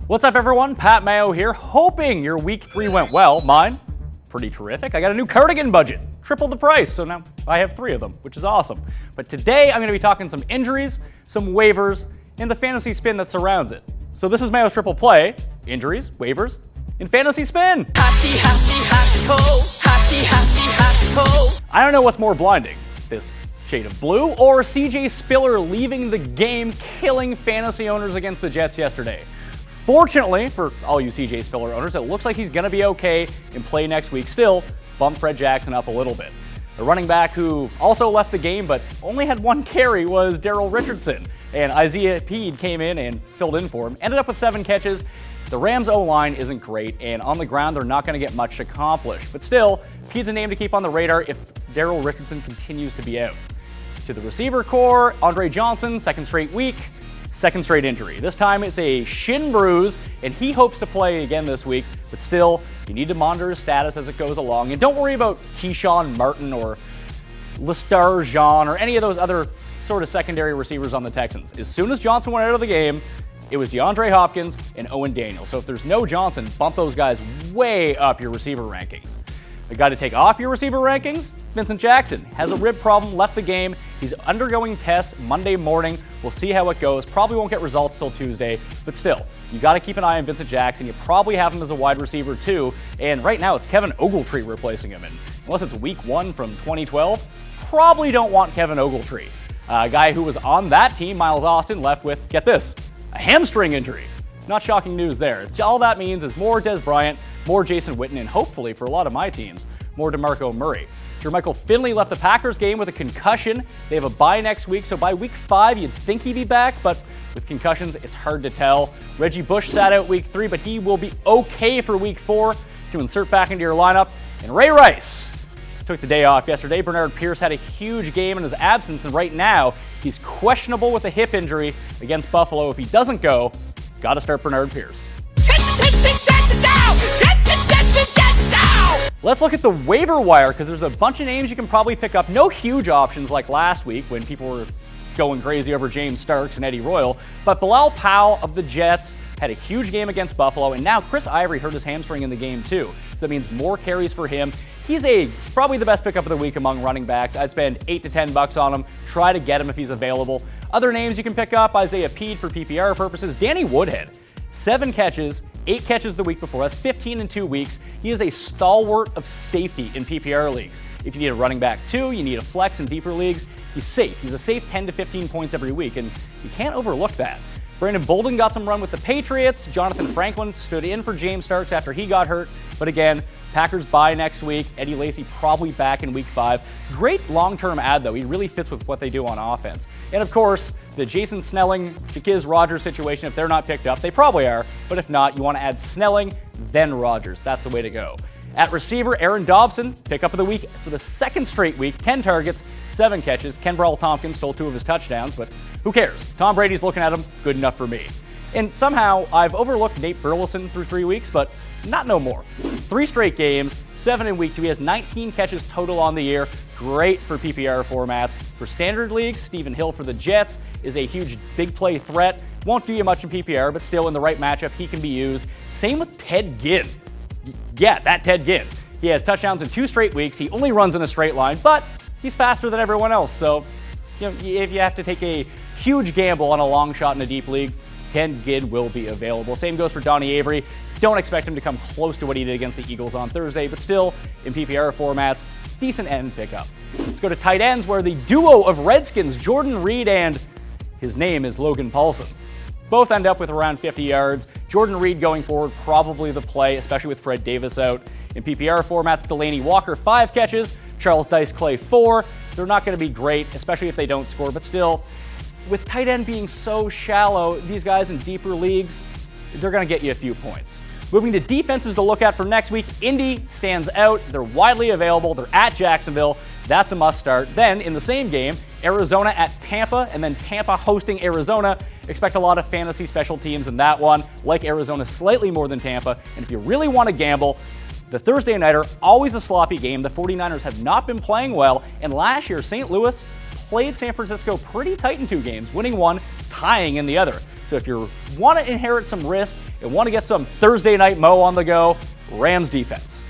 What's up, everyone? Pat Mayo here, hoping your week 3 went well. Mine, pretty terrific. I got a new cardigan budget, triple the price, so now I have 3 of them, which is awesome. But today I'm going to be talking some injuries, some waivers, and the fantasy spin that surrounds it. So this is Mayo's triple play: injuries, waivers, and fantasy spin. I don't know what's more blinding, this shade of blue or CJ Spiller leaving the game, killing fantasy owners against the Jets yesterday. Fortunately for all you CJ Spiller owners, it looks like he's going to be okay and play next week. Still, bump Fred Jackson up a little bit. The running back who also left the game but only had 1 carry was Daryl Richardson, and Isaiah Pead came in and filled in for him. Ended up with 7 catches. The Rams' O-line isn't great, and on the ground they're not going to get much accomplished. But still, Pead's a name to keep on the radar if Daryl Richardson continues to be out. To the receiver core, Andre Johnson, second straight week, second straight injury. This time it's a shin bruise, and he hopes to play again this week, but still, you need to monitor his status as it goes along. And don't worry about Keyshawn Martin or Lestar Jean or any of those other sort of secondary receivers on the Texans. As soon as Johnson went out of the game, it was DeAndre Hopkins and Owen Daniels. So if there's no Johnson, bump those guys way up your receiver rankings. The guy to take off your receiver rankings, Vincent Jackson. Has a rib problem, left the game. He's undergoing tests Monday morning. We'll see how it goes. Probably won't get results till Tuesday, but still, you got to keep an eye on Vincent Jackson. You probably have him as a wide receiver too, and right now it's Kevin Ogletree replacing him. And unless it's week 1 from 2012, probably don't want Kevin Ogletree. A guy who was on that team, Miles Austin, left with, get this, a hamstring injury. Not shocking news there. All that means is more Des Bryant, more Jason Witten, and hopefully for a lot of my teams, more DeMarco Murray. Jermichael Finley left the Packers game with a concussion. They have a bye next week, so by week 5 you'd think he'd be back, but with concussions it's hard to tell. Reggie Bush sat out week 3, but he will be okay for week 4 to insert back into your lineup. And Ray Rice took the day off yesterday. Bernard Pierce had a huge game in his absence, and right now he's questionable with a hip injury against Buffalo. If he doesn't go, got to start Bernard Pierce. Let's look at the waiver wire, because there's a bunch of names you can probably pick up. No huge options like last week when people were going crazy over James Starks and Eddie Royal, but Bilal Powell of the Jets had a huge game against Buffalo, and now Chris Ivory hurt his hamstring in the game too, so that means more carries for him. He's probably the best pickup of the week among running backs. I'd spend $8 to $10 on him. Try to get him if he's available. Other names you can pick up: Isaiah Pead for PPR purposes. Danny Woodhead, 7 catches, 8 catches the week before. That's 15 in 2 weeks. He is a stalwart of safety in PPR leagues. If you need a running back too, you need a flex in deeper leagues, he's safe. He's a safe 10 to 15 points every week, and you can't overlook that. Brandon Bolden got some run with the Patriots. Jonathan Franklin stood in for James Starks after he got hurt. But again, Packers bye next week. Eddie Lacy probably back in week 5. Great long-term ad, though. He really fits with what they do on offense. And of course, the Jason Snelling, Jaquiz Rogers situation, if they're not picked up, they probably are. But if not, you want to add Snelling, then Rogers. That's the way to go. At receiver, Aaron Dobson, pickup of the week for the 2nd straight week, 10 targets, 7 catches. Kenbrell Tompkins stole 2 of his touchdowns, but who cares? Tom Brady's looking at him, good enough for me. And somehow, I've overlooked Nate Burleson through 3 weeks, but not no more. 3 straight games, 7 in week 2. He has 19 catches total on the year. Great for PPR formats. For standard leagues, Stephen Hill for the Jets is a huge big play threat. Won't do you much in PPR, but still in the right matchup, he can be used. Same with Ted Ginn. Yeah, that Ted Ginn. He has touchdowns in 2 straight weeks. He only runs in a straight line, but he's faster than everyone else. So, if you have to take a huge gamble on a long shot in a deep league, Ted Ginn will be available. Same goes for Donnie Avery. Don't expect him to come close to what he did against the Eagles on Thursday, but still, in PPR formats, decent end pickup. Let's go to tight ends, where the duo of Redskins, Jordan Reed and his name is Logan Paulson, both end up with around 50 yards. Jordan Reed going forward, probably the play, especially with Fred Davis out. In PPR formats, Delaney Walker, 5 catches, Charles Dice Clay, 4. They're not going to be great, especially if they don't score, but still, with tight end being so shallow, these guys in deeper leagues, they're going to get you a few points. Moving to defenses to look at for next week, Indy stands out. They're widely available. They're at Jacksonville. That's a must start. Then, in the same game, Arizona at Tampa, and then Tampa hosting Arizona. Expect a lot of fantasy special teams in that one. Like Arizona slightly more than Tampa. And if you really want to gamble, the Thursday nighter, always a sloppy game. The 49ers have not been playing well, and last year, St. Louis played San Francisco pretty tight in 2 games, winning one, tying in the other. So if you want to inherit some risk and want to get some Thursday night Mo on the go, Rams defense.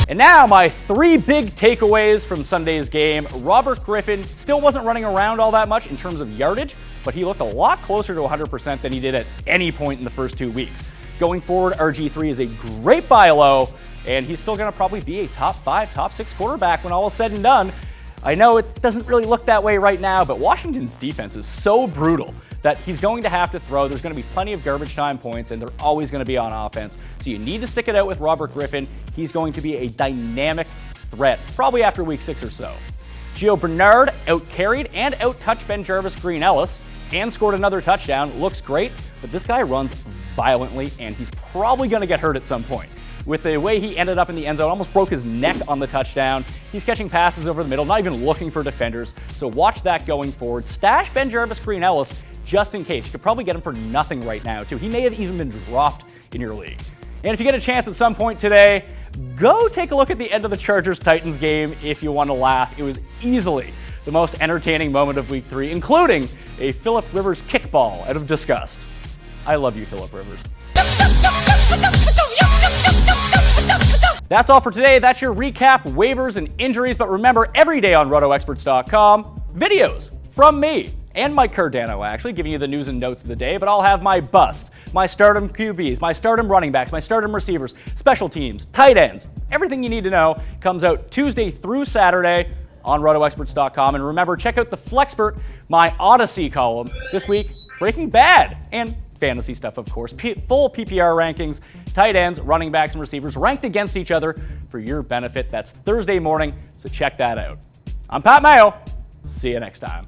And now my 3 big takeaways from Sunday's game. Robert Griffin still wasn't running around all that much in terms of yardage, but he looked a lot closer to 100% than he did at any point in the first 2 weeks. Going forward, RG3 is a great buy low, and he's still going to probably be a top 5, top 6 quarterback when all is said and done. I know it doesn't really look that way right now, but Washington's defense is so brutal that he's going to have to throw. There's going to be plenty of garbage time points, and they're always going to be on offense. So you need to stick it out with Robert Griffin. He's going to be a dynamic threat, probably after week 6 or so. Gio Bernard out-carried and out-touched BenJarvus Green-Ellis and scored another touchdown. Looks great, but this guy runs violently, and he's probably going to get hurt at some point. With the way he ended up in the end zone, almost broke his neck on the touchdown. He's catching passes over the middle, not even looking for defenders. So watch that going forward. Stash BenJarvus Green-Ellis just in case. You could probably get him for nothing right now, too. He may have even been dropped in your league. And if you get a chance at some point today, go take a look at the end of the Chargers-Titans game if you want to laugh. It was easily the most entertaining moment of Week 3, including a Phillip Rivers kickball out of disgust. I love you, Phillip Rivers. That's all for today. That's your recap, waivers, and injuries. But remember, every day on RotoExperts.com, videos from me and Mike Cardano, actually, giving you the news and notes of the day. But I'll have my busts, my stardom QBs, my stardom running backs, my stardom receivers, special teams, tight ends. Everything you need to know comes out Tuesday through Saturday on RotoExperts.com. And remember, check out the Flexpert, my Odyssey column this week, Breaking Bad, and fantasy stuff, of course. Full PPR rankings, tight ends, running backs, and receivers ranked against each other for your benefit. That's Thursday morning, so check that out. I'm Pat Mayo. See you next time.